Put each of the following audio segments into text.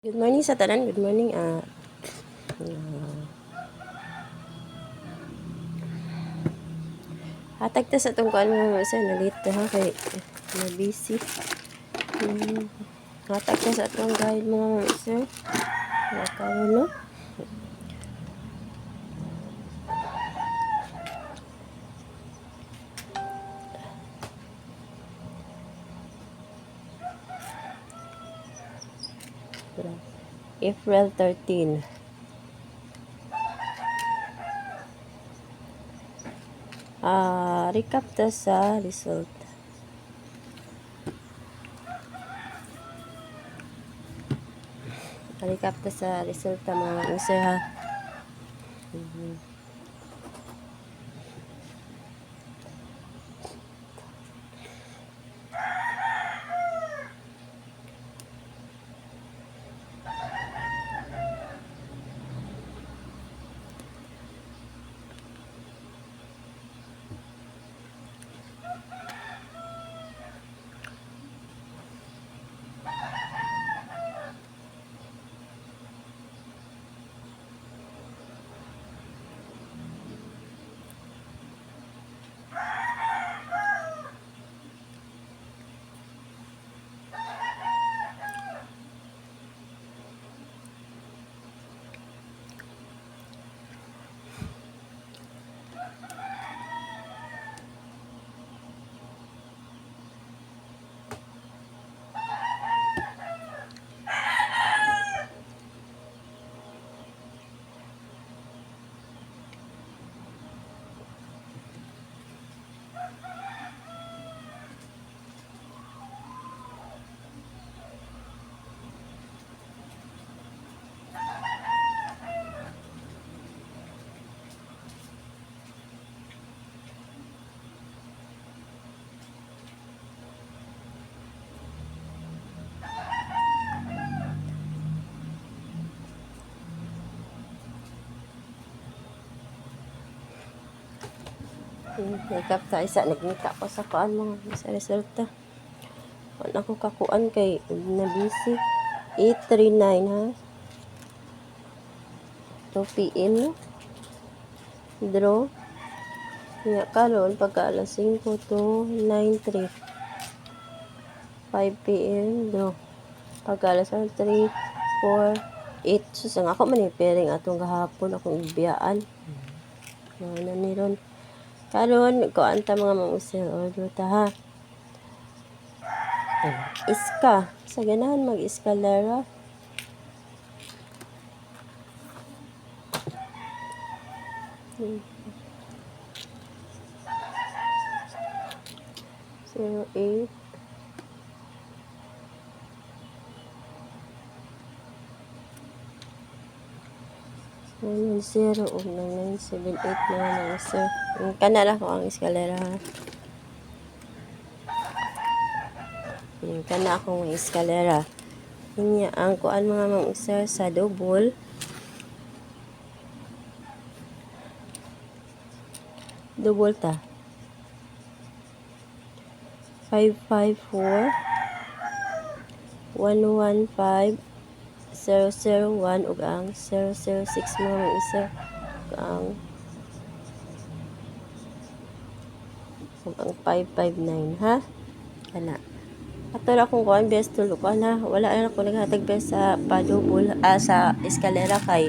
Good morning sa tanan. Good morning. Hatag ta sa tong kuan mo sa nalito ha kay na busy. Hatag ta sa tong guide mo sir. Nakaw no. April 13. Recap ta sa result. Recap ta sa result ta mga sir ha. Recap ta isa nagngita ko sa kuan mo sa resulta. Wala ko kakuan kay na busy. 8:39 ha. 2 PM no. Draw. Nga karon pagka alas 5 to 9:03. 5 PM draw. Pagka alas 3, 4, 8. Susang ako manipiring atong gahapon akong ibiyaan. Ano ni ron. Karon kuan ta mga mangusir order ta ha. Iska. Sa ganahan mag-eskalera. Zero 8 910 o 9978 na sir. Kanala ko ang eskalera ha. Kana akong eskalera. Inya ang kuan mga mang-sir sa double. Double ta. 554 115 001 ug ang 006 mga mang-sir ang 559 ha. Kana. Ato na akong kuan best tulo ko na wala na ako naghatag best sa pa-double sa eskalera kay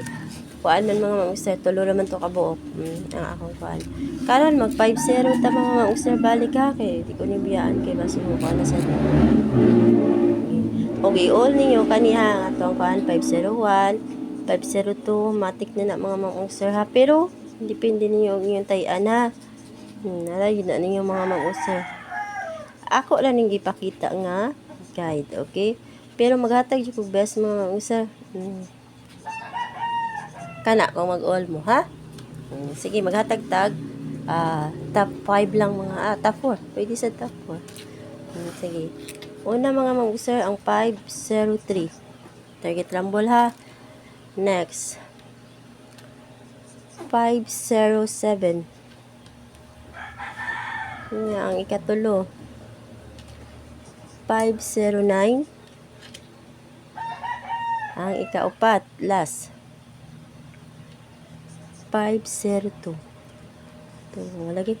kuan man mga mang-usir tulo naman to kabuok ang akong kuan karon mag 5-0 ta mga mang-usir balik ha kay di ko nibiyaan kay basi mo kuan na sa okay all ninyo kaniha atong kuan 501 502 matik na mga mang-usir ha pero depende ninyo ang inyong tayan ha nala yun na ninyo mga mang-usir. Ako lang ning gipakita nga guide, okay? Pero maghatag jud kog best mga usa. Kana kung mag-all mo, ha? Sige, maghatag tag top 5 lang mga top 4. Pwede sa top 4. Sige. Una mga mag-usa ang 503. Target rumble ha. Next. 507. Ang ikatulo. 509 Ang ikaupat, last. 502. Ito, lagi.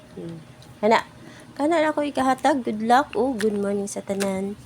Kana. Kana na ako ikahatag. Good luck. Oh, good morning sa tanan.